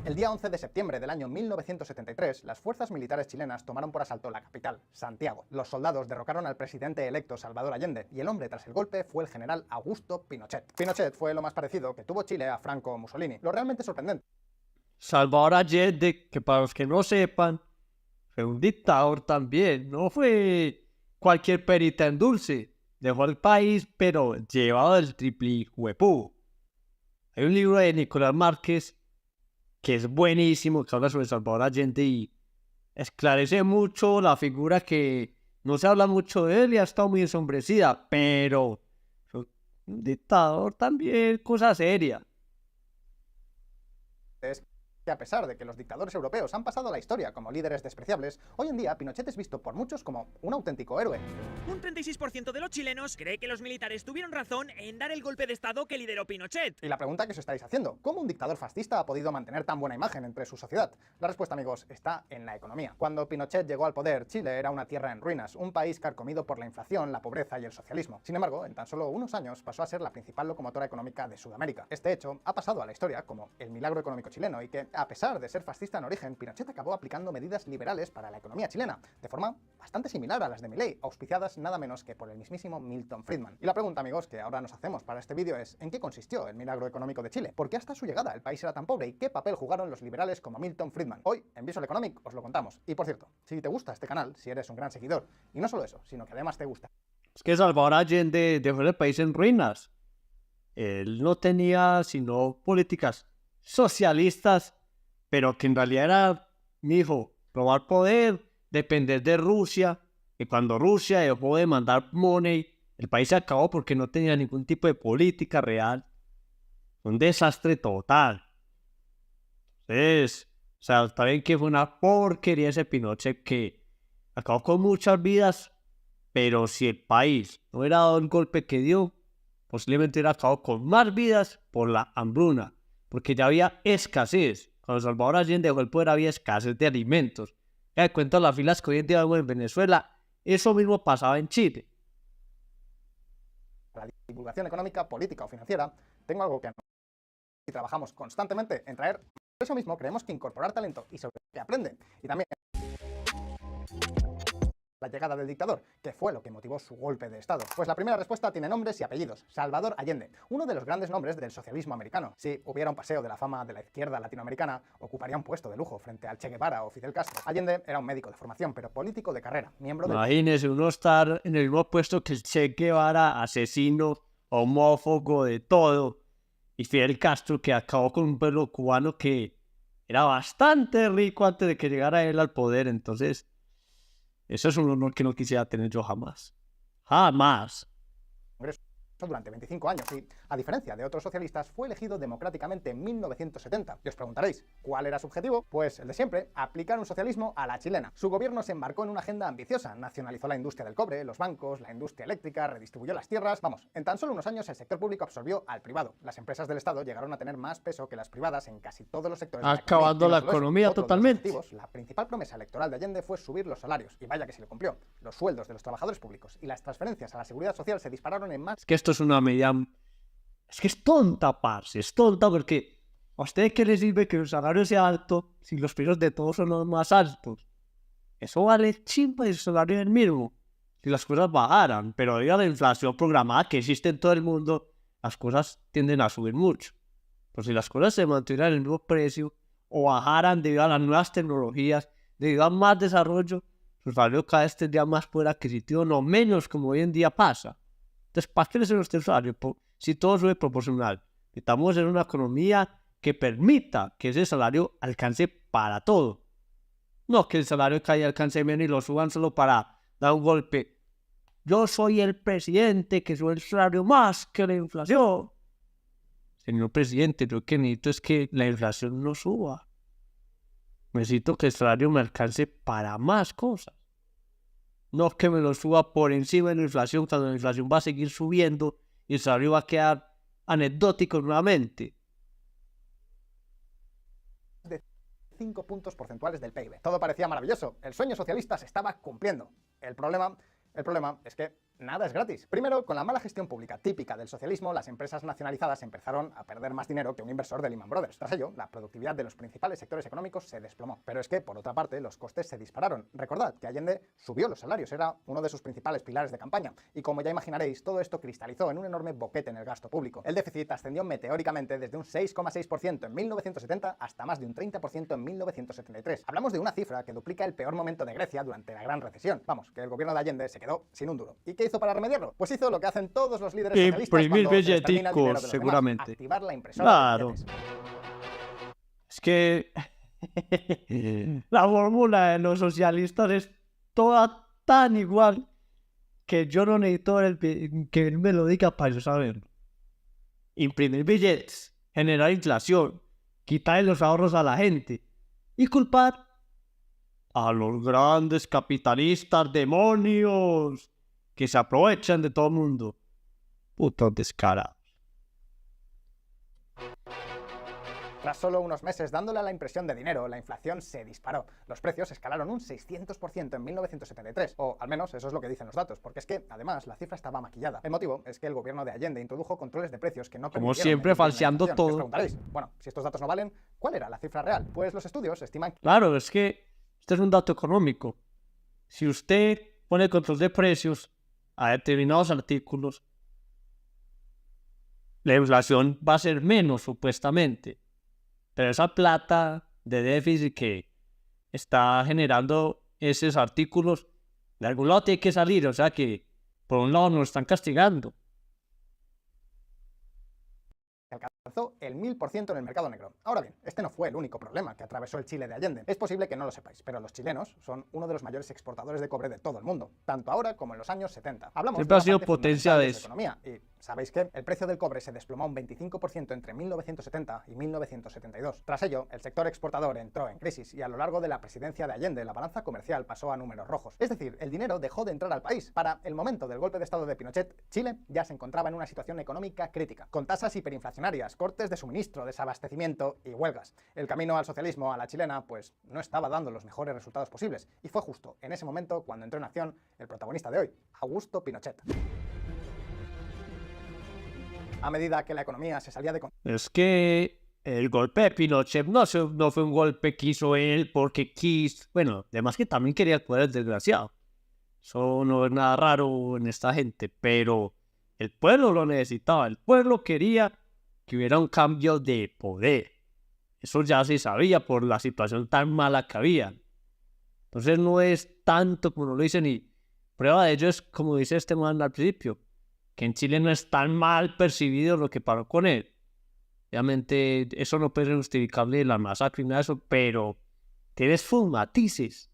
El día 11 de septiembre del año 1973, las fuerzas militares chilenas tomaron por asalto la capital, Santiago. Los soldados derrocaron al presidente electo Salvador Allende y el hombre tras el golpe fue el general Augusto Pinochet. Pinochet fue lo más parecido que tuvo Chile a Franco o Mussolini. Lo realmente sorprendente Salvador Allende, que para los que no sepan, fue un dictador también, no fue cualquier perita en dulce. Dejó el país, pero llevado del triple huepú. Hay un libro de Nicolás Márquez que es buenísimo, que habla sobre Salvador Allende y esclarece mucho la figura que no se habla mucho de él y ha estado muy ensombrecida, pero fue un dictador también, cosa seria. es que a pesar de que los dictadores europeos han pasado a la historia como líderes despreciables, hoy en día Pinochet es visto por muchos como un auténtico héroe. Un 36% de los chilenos cree que los militares tuvieron razón en dar el golpe de estado que lideró Pinochet. Y la pregunta que os estáis haciendo, ¿cómo un dictador fascista ha podido mantener tan buena imagen entre su sociedad? La respuesta, amigos, está en la economía. Cuando Pinochet llegó al poder, Chile era una tierra en ruinas, un país carcomido por la inflación, la pobreza y el socialismo. Sin embargo, en tan solo unos años pasó a ser la principal locomotora económica de Sudamérica. Este hecho ha pasado a la historia como el milagro económico chileno y que, a pesar de ser fascista en origen, Pinochet acabó aplicando medidas liberales para la economía chilena, de forma bastante similar a las de Milei, auspiciadas nada menos que por el mismísimo Milton Friedman. Y la pregunta, amigos, que ahora nos hacemos para este vídeo es ¿en qué consistió el milagro económico de Chile? ¿Por qué hasta su llegada el país era tan pobre? ¿Y qué papel jugaron los liberales como Milton Friedman? Hoy, en Visual Economic, os lo contamos. Y por cierto, si te gusta este canal, si eres un gran seguidor, y no solo eso, sino que además te gusta Es que Salvador Allende dejó el país en ruinas. Él no tenía sino políticas socialistas, pero que en realidad era, mijo, robar poder, depender de Rusia, y cuando Rusia dejó de mandar money, el país se acabó porque no tenía ningún tipo de política real. Un desastre total. Entonces, o sea, está bien que fue una porquería ese Pinochet que acabó con muchas vidas, pero si el país no hubiera dado el golpe que dio, posiblemente hubiera acabado con más vidas por la hambruna, porque ya había escasez. Cuando Salvador Allende dejó el poder había escasez de alimentos. Ya de cuenta las filas que hoy en día vemos en Venezuela, eso mismo pasaba en Chile. la divulgación económica, política o financiera, tengo algo que y trabajamos constantemente en traer. Por eso mismo creemos que incorporar talento y sobre lo que aprende. Y también la llegada del dictador, que fue lo que motivó su golpe de estado. Pues la primera respuesta tiene nombres y apellidos. Salvador Allende, uno de los grandes nombres del socialismo americano. Si hubiera un paseo de la fama de la izquierda latinoamericana, ocuparía un puesto de lujo frente al Che Guevara o Fidel Castro. Allende era un médico de formación, pero político de carrera, miembro del... Imagínese uno estar en el mismo puesto que el Che Guevara, asesino, homófobo, de todo, y Fidel Castro, que acabó con un pueblo cubano que era bastante rico antes de que llegara él al poder. Entonces, eso es un honor que no quisiera tener yo jamás. Jamás. Congreso durante 25 años y, a diferencia de otros socialistas, fue elegido democráticamente en 1970. Y os preguntaréis, ¿cuál era su objetivo? Pues el de siempre, aplicar un socialismo a la chilena. Su gobierno se embarcó en una agenda ambiciosa, nacionalizó la industria del cobre, los bancos, la industria eléctrica, redistribuyó las tierras. Vamos, en tan solo unos años el sector público absorbió al privado. Las empresas del Estado llegaron a tener más peso que las privadas en casi todos los sectores de la economía. Acabando Y no la solo eso, economía otro de los totalmente. objetivos, la principal promesa electoral de Allende fue subir los salarios, y vaya que se lo cumplió. Los sueldos de los trabajadores públicos y las transferencias a la seguridad social se dispararon en más... Es que esto es una medida... Es que es tonta, parce. Es tonta porque ¿a usted qué le sirve que el salario sea alto si los precios de todos son los más altos? Eso vale chimpa y el salario es el mismo si las cosas bajaran. Pero debido a la inflación programada que existe en todo el mundo, las cosas tienden a subir mucho. Pero si las cosas se mantuvieran en el mismo precio o bajaran debido a las nuevas tecnologías, debido a más desarrollo, su salario cada vez tendría más poder adquisitivo, no menos como hoy en día pasa. Entonces, ¿para qué le sirve a usted el salario? Si todo sube proporcional. Estamos en una economía que permita que ese salario alcance para todo. No que el salario caiga y alcance menos y lo suban solo para dar un golpe. Yo soy el presidente que sube el salario más que la inflación. Señor presidente, yo lo que necesito es que la inflación no suba. Necesito que el salario me alcance para más cosas. No que me lo suba por encima de la inflación cuando la inflación va a seguir subiendo y el salario va a quedar anecdótico nuevamente. de 5 puntos porcentuales del PIB. Todo parecía maravilloso. El sueño socialista se estaba cumpliendo. El problema es que Nada es gratis. Primero, con la mala gestión pública típica del socialismo, las empresas nacionalizadas empezaron a perder más dinero que un inversor de Lehman Brothers. Tras ello, la productividad de los principales sectores económicos se desplomó. Pero es que, por otra parte, los costes se dispararon. Recordad que Allende subió los salarios, era uno de sus principales pilares de campaña. Y como ya imaginaréis, todo esto cristalizó en un enorme boquete en el gasto público. El déficit ascendió meteóricamente desde un 6,6% en 1970 hasta más de un 30% en 1973. Hablamos de una cifra que duplica el peor momento de Grecia durante la Gran Recesión. Vamos, que el gobierno de Allende se quedó sin un duro. ¿Y qué hizo para remediarlo? Pues hizo lo que hacen todos los líderes socialistas Imprimir cuando se les termina el dinero de billeticos, los seguramente. demás. Activar la impresora Claro. de billetes. Es que la fórmula de los socialistas es toda tan igual que yo no necesito que él me lo diga para yo saberlo. Imprimir billetes, generar inflación, quitarle los ahorros a la gente y culpar a los grandes capitalistas demonios que se aprovechan de todo el mundo. Putos descarados. Tras solo unos meses dándole a la impresión de dinero, la inflación se disparó. Los precios escalaron un 600% en 1973, o al menos eso es lo que dicen los datos, porque es que, además, la cifra estaba maquillada. El motivo es que el gobierno de Allende introdujo controles de precios que no Como permitieron siempre, medir la falseando inflación. Y os todo. preguntaréis, bueno, si estos datos no valen, ¿cuál era la cifra real? Pues los estudios estiman que Claro, es que este es un dato económico. Si usted pone control de precios a determinados artículos, la inflación va a ser menos, supuestamente. Pero esa plata de déficit que está generando esos artículos, de algún lado tiene que salir. O sea que, por un lado, nos están castigando. alcanzó el 1000% en el mercado negro. Ahora bien, este no fue el único problema que atravesó el Chile de Allende. Es posible que no lo sepáis, pero los chilenos son uno de los mayores exportadores de cobre de todo el mundo, tanto ahora como en los años 70. Hablamos Siempre de ha sido una parte potencia fundamental de de su eso. economía y ¿sabéis qué? El precio del cobre se desplomó un 25% entre 1970 y 1972. Tras ello, el sector exportador entró en crisis y a lo largo de la presidencia de Allende la balanza comercial pasó a números rojos. Es decir, el dinero dejó de entrar al país. Para el momento del golpe de estado de Pinochet, Chile ya se encontraba en una situación económica crítica, con tasas hiperinflacionarias, cortes de suministro, desabastecimiento y huelgas. El camino al socialismo a la chilena pues no estaba dando los mejores resultados posibles y fue justo en ese momento cuando entró en acción el protagonista de hoy, Augusto Pinochet. A medida que la economía se salía de control, Es que el golpe de Pinochet no fue un golpe que hizo él porque quiso. Bueno, además que también quería el poder, desgraciado. Eso no es nada raro en esta gente, pero el pueblo lo necesitaba. El pueblo quería que hubiera un cambio de poder. Eso ya se sabía por la situación tan mala que había. Entonces no es tanto como lo dicen, y prueba de ello es como dice este man al principio, que en Chile no es tan mal percibido lo que pasó con él. Obviamente eso no puede ser justificable la masacre ni nada de eso, pero tienes sus matices.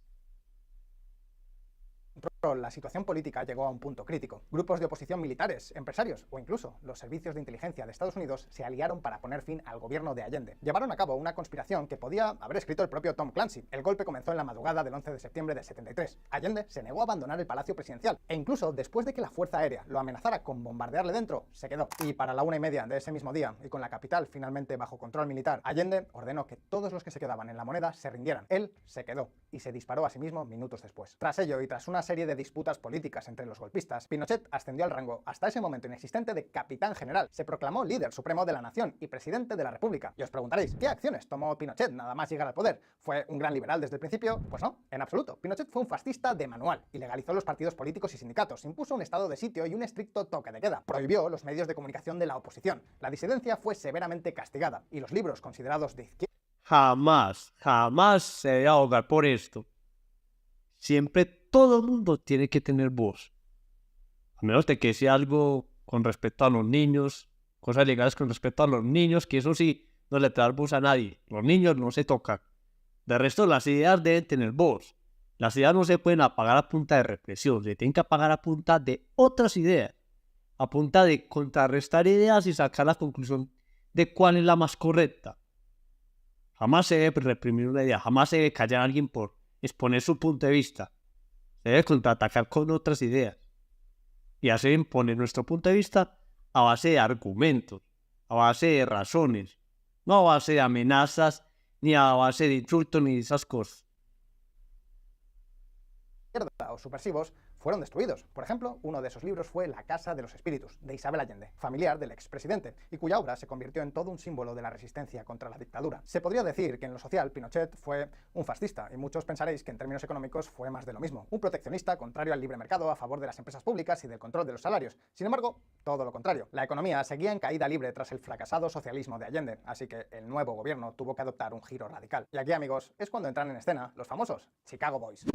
la situación política llegó a un punto crítico. Grupos de oposición militares, empresarios o incluso los servicios de inteligencia de Estados Unidos se aliaron para poner fin al gobierno de Allende. Llevaron a cabo una conspiración que podía haber escrito el propio Tom Clancy. El golpe comenzó en la madrugada del 11 de septiembre del 73. Allende se negó a abandonar el Palacio Presidencial e incluso después de que la Fuerza Aérea lo amenazara con bombardearle dentro, se quedó. Y para la 1:30 de ese mismo día, y con la capital finalmente bajo control militar, Allende ordenó que todos los que se quedaban en la moneda se rindieran. Él se quedó y se disparó a sí mismo minutos después. Tras ello y tras una serie de disputas políticas entre los golpistas, Pinochet ascendió al rango hasta ese momento inexistente de capitán general. Se proclamó líder supremo de la nación y presidente de la república. Y os preguntaréis, ¿qué acciones tomó Pinochet nada más llegar al poder? ¿Fue un gran liberal desde el principio? Pues no, en absoluto. Pinochet fue un fascista de manual, ilegalizó los partidos políticos y sindicatos, impuso un estado de sitio y un estricto toque de queda, prohibió los medios de comunicación de la oposición. La disidencia fue severamente castigada y los libros considerados de izquierda Jamás se debe ahogar por esto. Siempre todo el mundo tiene que tener voz. A menos de que sea algo con respecto a los niños, cosas legales con respecto a los niños, que eso sí, no le da voz a nadie. Los niños no se tocan. De resto, las ideas deben tener voz. Las ideas no se pueden apagar a punta de represión, se tienen que apagar a punta de otras ideas. A punta de contrarrestar ideas y sacar la conclusión de cuál es la más correcta. Jamás se debe reprimir una idea, jamás se debe callar a alguien por exponer su punto de vista. Se debe contraatacar con otras ideas. Y hacer imponer nuestro punto de vista a base de argumentos, a base de razones, no a base de amenazas, ni a base de insultos, ni de esas cosas. o subversivos fueron destruidos. Por ejemplo, uno de esos libros fue La Casa de los Espíritus, de Isabel Allende, familiar del expresidente, y cuya obra se convirtió en todo un símbolo de la resistencia contra la dictadura. Se podría decir que en lo social Pinochet fue un fascista, y muchos pensaréis que en términos económicos fue más de lo mismo. Un proteccionista contrario al libre mercado, a favor de las empresas públicas y del control de los salarios. Sin embargo, todo lo contrario. La economía seguía en caída libre tras el fracasado socialismo de Allende, así que el nuevo gobierno tuvo que adoptar un giro radical. Y aquí, amigos, es cuando entran en escena los famosos Chicago Boys.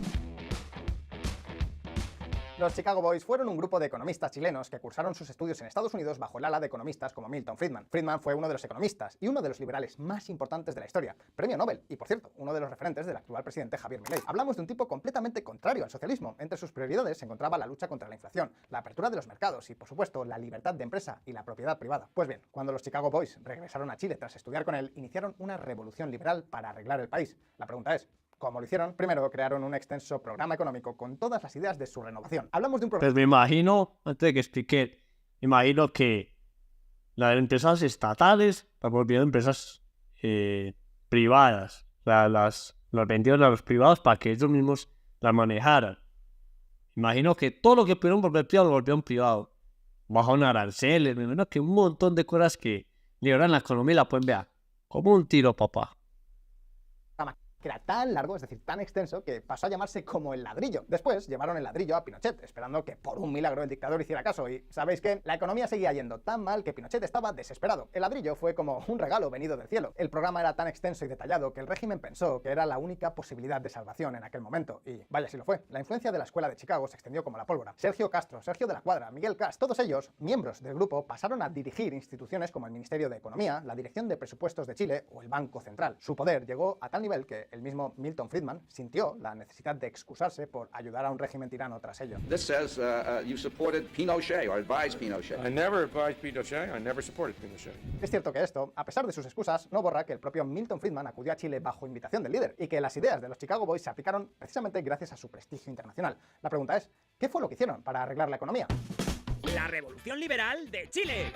Los Chicago Boys fueron un grupo de economistas chilenos que cursaron sus estudios en Estados Unidos bajo el ala de economistas como Milton Friedman. Friedman fue uno de los economistas y uno de los liberales más importantes de la historia, premio Nobel y, por cierto, uno de los referentes del actual presidente Javier Milei. Hablamos de un tipo completamente contrario al socialismo. Entre sus prioridades se encontraba la lucha contra la inflación, la apertura de los mercados y, por supuesto, la libertad de empresa y la propiedad privada. Pues bien, cuando los Chicago Boys regresaron a Chile tras estudiar con él, iniciaron una revolución liberal para arreglar el país. La pregunta es, ¿cómo lo hicieron? Primero, crearon un extenso programa económico con todas las ideas de su renovación. Hablamos de un programa... Pues me imagino, antes de que explique, me imagino que las empresas estatales las volvieron empresas privadas. O sea, las vendieron a los privados para que ellos mismos las manejaran. Imagino que todo lo que pudieron volver privado lo volvieron privado. Bajaron aranceles, me imagino que un montón de cosas que liberan la economía y la pueden ver como un tiro, papá. que era tan largo, es decir, tan extenso, que pasó a llamarse como el ladrillo. Después llevaron el ladrillo a Pinochet, esperando que por un milagro el dictador hiciera caso, y ¿sabéis qué? La economía seguía yendo tan mal que Pinochet estaba desesperado. El ladrillo fue como un regalo venido del cielo. El programa era tan extenso y detallado que el régimen pensó que era la única posibilidad de salvación en aquel momento, y vaya si lo fue. La influencia de la escuela de Chicago se extendió como la pólvora. Sergio Castro, Sergio de la Cuadra, Miguel Cas, todos ellos, miembros del grupo, pasaron a dirigir instituciones como el Ministerio de Economía, la Dirección de Presupuestos de Chile o el Banco Central. Su poder llegó a tal nivel que el mismo Milton Friedman sintió la necesidad de excusarse por ayudar a un régimen tirano tras ello. This says you supported Pinochet or advised Pinochet. I never advised Pinochet. I never supported Pinochet. Es cierto que esto, a pesar de sus excusas, no borra que el propio Milton Friedman acudió a Chile bajo invitación del líder y que las ideas de los Chicago Boys se aplicaron precisamente gracias a su prestigio internacional. La pregunta es, ¿qué fue lo que hicieron para arreglar la economía? La Revolución Liberal de Chile.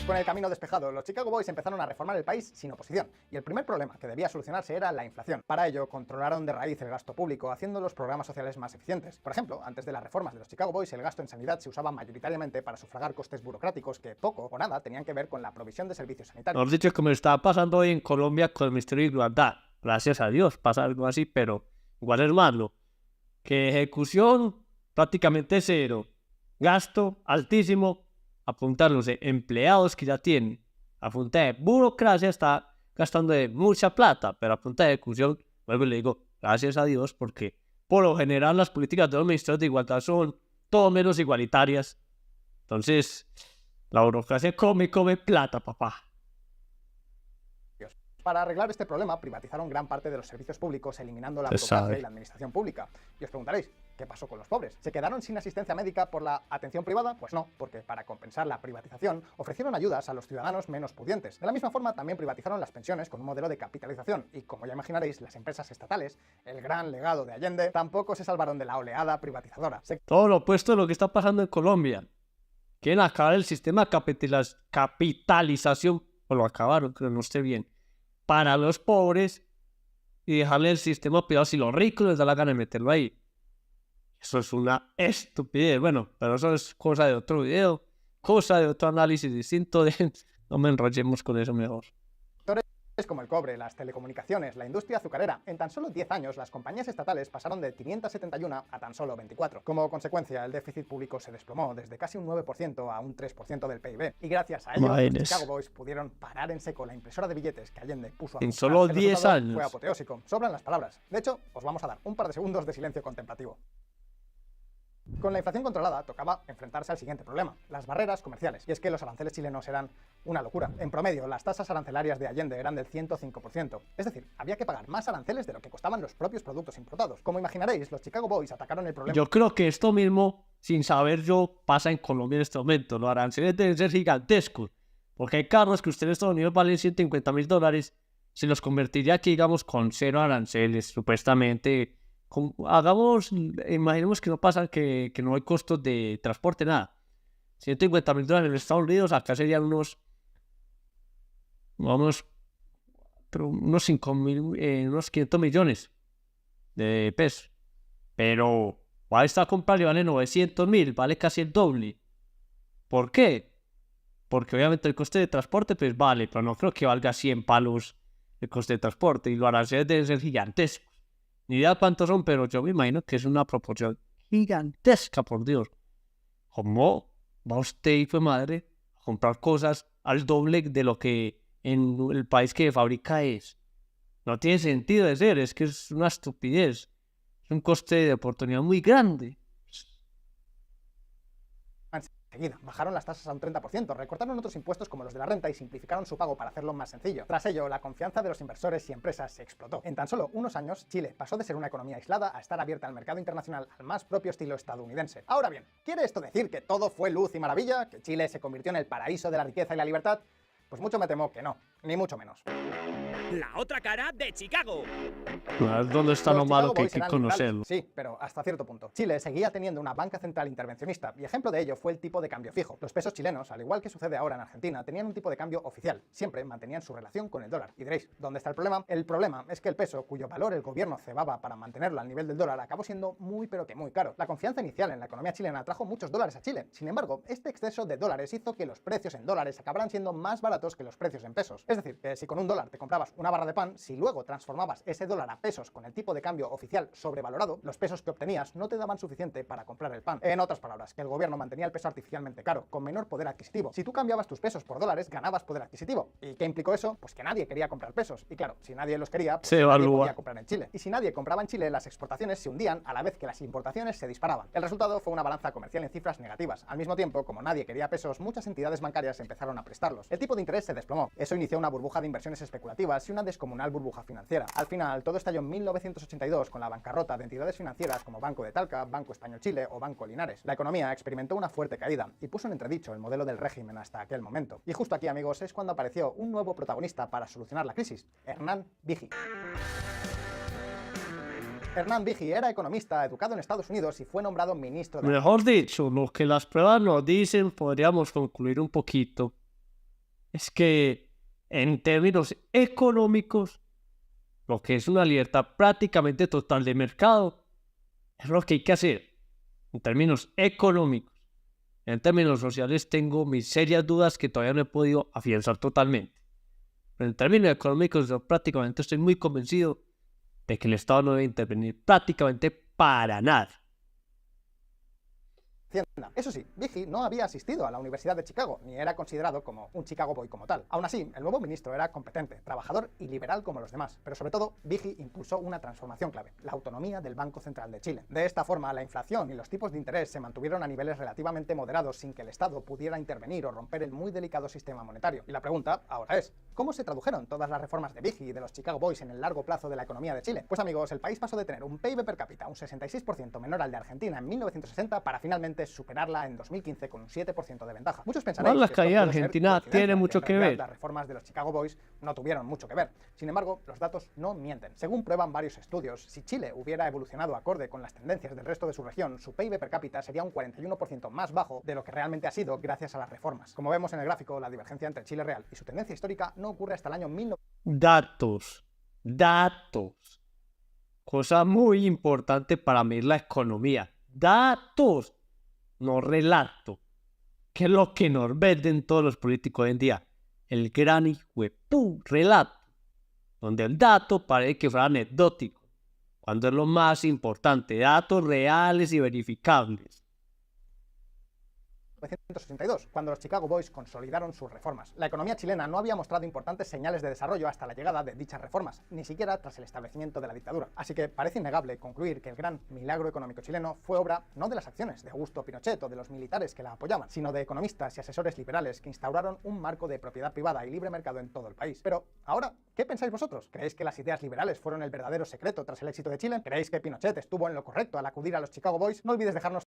Con el camino despejado, los Chicago Boys empezaron a reformar el país sin oposición, y el primer problema que debía solucionarse era la inflación. Para ello, controlaron de raíz el gasto público, haciendo los programas sociales más eficientes. Por ejemplo, antes de las reformas de los Chicago Boys, el gasto en sanidad se usaba mayoritariamente para sufragar costes burocráticos que poco o nada tenían que ver con la provisión de servicios sanitarios. Nos dicho como está pasando hoy en Colombia con el Ministerio de Igualdad. Gracias a Dios pasa algo así, pero igual es malo. Que ejecución prácticamente cero. Gasto altísimo. Apuntar los empleados que ya tienen. A punta de burocracia está gastando de mucha plata, pero a punta de ejecución, vuelvo y le digo, gracias a Dios, porque por lo general las políticas de los ministerios de igualdad son todo menos igualitarias. Entonces, la burocracia come plata, papá. Para arreglar este problema, privatizaron gran parte de los servicios públicos, eliminando la burocracia y la administración pública. Y os preguntaréis, ¿qué pasó con los pobres? ¿Se quedaron sin asistencia médica por la atención privada? Pues no, porque para compensar la privatización ofrecieron ayudas a los ciudadanos menos pudientes. De la misma forma, también privatizaron las pensiones con un modelo de capitalización. Y como ya imaginaréis, las empresas estatales, el gran legado de Allende, tampoco se salvaron de la oleada privatizadora. Todo lo opuesto de lo que está pasando en Colombia. Quieren acabar el sistema de capitalización, o lo acabaron, que no esté bien, para los pobres y dejarle el sistema privado si los ricos les da la gana de meterlo ahí. Eso es una estupidez. Bueno, pero eso es cosa de otro video, cosa de otro análisis distinto. No me enrollemos con eso mejor. Como el cobre, las telecomunicaciones, la industria azucarera. En tan solo 10 años, las compañías estatales pasaron de 571 a tan solo 24. Como consecuencia, el déficit público se desplomó desde casi un 9% a un 3% del PIB. Y gracias a ello, los Chicago Boys pudieron parar en seco la impresora de billetes que Allende puso a en solo 10 años. Fue apoteósico. Sobran las palabras. De hecho, os vamos a dar un par de segundos de silencio contemplativo. Con la inflación controlada, tocaba enfrentarse al siguiente problema, las barreras comerciales. Y es que los aranceles chilenos eran una locura. En promedio, las tasas arancelarias de Allende eran del 105%. Es decir, había que pagar más aranceles de lo que costaban los propios productos importados. Como imaginaréis, los Chicago Boys atacaron el problema. Yo creo que esto mismo, sin saber yo, pasa en Colombia en este momento. Los aranceles deben ser gigantescos. Porque hay carros que ustedes en Estados Unidos valen $150,000. Se los convertiría aquí, digamos, con cero aranceles, supuestamente. Imaginemos que no pasa, que no hay costos de transporte, nada. $150,000 en Estados Unidos, acá serían unos 500 millones de pesos. Pero Va a estar comprando y vale 900.000, vale casi el doble. ¿Por qué? Porque obviamente el coste de transporte pues vale, pero no creo que valga 100 palos el coste de transporte y los aranceles deben ser gigantescos. Ni idea cuántos son, pero yo me imagino que es una proporción gigantesca, por Dios. ¿Cómo va usted, hijo de madre, a comprar cosas al doble de lo que en el país que fabrica es? No tiene sentido de ser, es que es una estupidez. Es un coste de oportunidad muy grande. Enseguida, bajaron las tasas a un 30%, recortaron otros impuestos como los de la renta y simplificaron su pago para hacerlo más sencillo. Tras ello, la confianza de los inversores y empresas se explotó. En tan solo unos años, Chile pasó de ser una economía aislada a estar abierta al mercado internacional al más propio estilo estadounidense. Ahora bien, ¿quiere esto decir que todo fue luz y maravilla? ¿Que Chile se convirtió en el paraíso de la riqueza y la libertad? Pues mucho me temo que no, ni mucho menos. La otra cara de Chicago. ¿Dónde está lo Los malo Chicago que hay Boys que eran conocerlo? liberales, sí, pero hasta cierto punto. Chile seguía teniendo una banca central intervencionista, y ejemplo de ello fue el tipo de cambio fijo. Los pesos chilenos, al igual que sucede ahora en Argentina, tenían un tipo de cambio oficial. Siempre mantenían su relación con el dólar. Y diréis, ¿dónde está el problema? El problema es que el peso, cuyo valor el gobierno cebaba para mantenerlo al nivel del dólar, acabó siendo muy pero que muy caro. La confianza inicial en la economía chilena trajo muchos dólares a Chile. Sin embargo, este exceso de dólares hizo que los precios en dólares acabaran siendo más baratos que los precios en pesos. Es decir, que si con un dólar te comprabas una barra de pan, si luego transformabas ese dólar a pesos con el tipo de cambio oficial sobrevalorado, los pesos que obtenías no te daban suficiente para comprar el pan. En otras palabras, que el gobierno mantenía el peso artificialmente caro, con menor poder adquisitivo. Si tú cambiabas tus pesos por dólares, ganabas poder adquisitivo. ¿Y qué implicó eso? Pues que nadie quería comprar pesos. Y claro, si nadie los quería, pues Se nadie evalúa. podía comprar en Chile. Y si nadie compraba en Chile, las exportaciones se hundían a la vez que las importaciones se disparaban. El resultado fue una balanza comercial en cifras negativas. Al mismo tiempo, como nadie quería pesos, muchas entidades bancarias empezaron a prestarlos. El tipo de interés se desplomó. Eso inició una burbuja de inversiones especulativas y una descomunal burbuja financiera. Al final, todo estalló en 1982 con la bancarrota de entidades financieras como Banco de Talca, Banco Español Chile o Banco Linares. La economía experimentó una fuerte caída y puso en entredicho el modelo del régimen hasta aquel momento. Y justo aquí, amigos, es cuando apareció un nuevo protagonista para solucionar la crisis, Hernán Vigi. Hernán Vigi era economista, educado en Estados Unidos y fue nombrado ministro de... Mejor dicho, lo que las pruebas nos dicen, podríamos concluir un poquito, es que en términos económicos, lo que es una libertad prácticamente total de mercado, es lo que hay que hacer. En términos económicos. En términos sociales tengo mis serias dudas que todavía no he podido afianzar totalmente. Pero en términos económicos yo prácticamente estoy muy convencido de que el Estado no debe intervenir prácticamente para nada. Hacienda. Eso sí, Vigi no había asistido a la Universidad de Chicago, ni era considerado como un Chicago Boy como tal. Aún así, el nuevo ministro era competente, trabajador y liberal como los demás. Pero sobre todo, Vigi impulsó una transformación clave, la autonomía del Banco Central de Chile. De esta forma, la inflación y los tipos de interés se mantuvieron a niveles relativamente moderados sin que el Estado pudiera intervenir o romper el muy delicado sistema monetario. Y la pregunta ahora es, ¿cómo se tradujeron todas las reformas de Vigi y de los Chicago Boys en el largo plazo de la economía de Chile? Pues amigos, el país pasó de tener un PIB per cápita un 66% menor al de Argentina en 1960 para finalmente superarla en 2015 con un 7% de ventaja. Muchos pensaréis La que esto caída de puede ser Argentina coincidencia, tiene que mucho en que realidad ver. Las reformas de los Chicago Boys no tuvieron mucho que ver. Sin embargo, los datos no mienten. Según prueban varios estudios, si Chile hubiera evolucionado acorde con las tendencias del resto de su región, su PIB per cápita sería un 41% más bajo de lo que realmente ha sido gracias a las reformas. Como vemos en el gráfico, la divergencia entre Chile real y su tendencia histórica no ocurre hasta el año 1900. Datos. Cosa muy importante para medir la economía. Datos, no relato. ¿Qué es lo que nos venden todos los políticos hoy en día? El gran hijuepú relato, donde el dato parece que fuera anecdótico, cuando es lo más importante, datos reales y verificables. 1962, cuando los Chicago Boys consolidaron sus reformas. La economía chilena no había mostrado importantes señales de desarrollo hasta la llegada de dichas reformas, ni siquiera tras el establecimiento de la dictadura. Así que parece innegable concluir que el gran milagro económico chileno fue obra no de las acciones de Augusto Pinochet o de los militares que la apoyaban, sino de economistas y asesores liberales que instauraron un marco de propiedad privada y libre mercado en todo el país. Pero ahora, ¿qué pensáis vosotros? ¿Creéis que las ideas liberales fueron el verdadero secreto tras el éxito de Chile? ¿Creéis que Pinochet estuvo en lo correcto al acudir a los Chicago Boys? No olvides dejarnos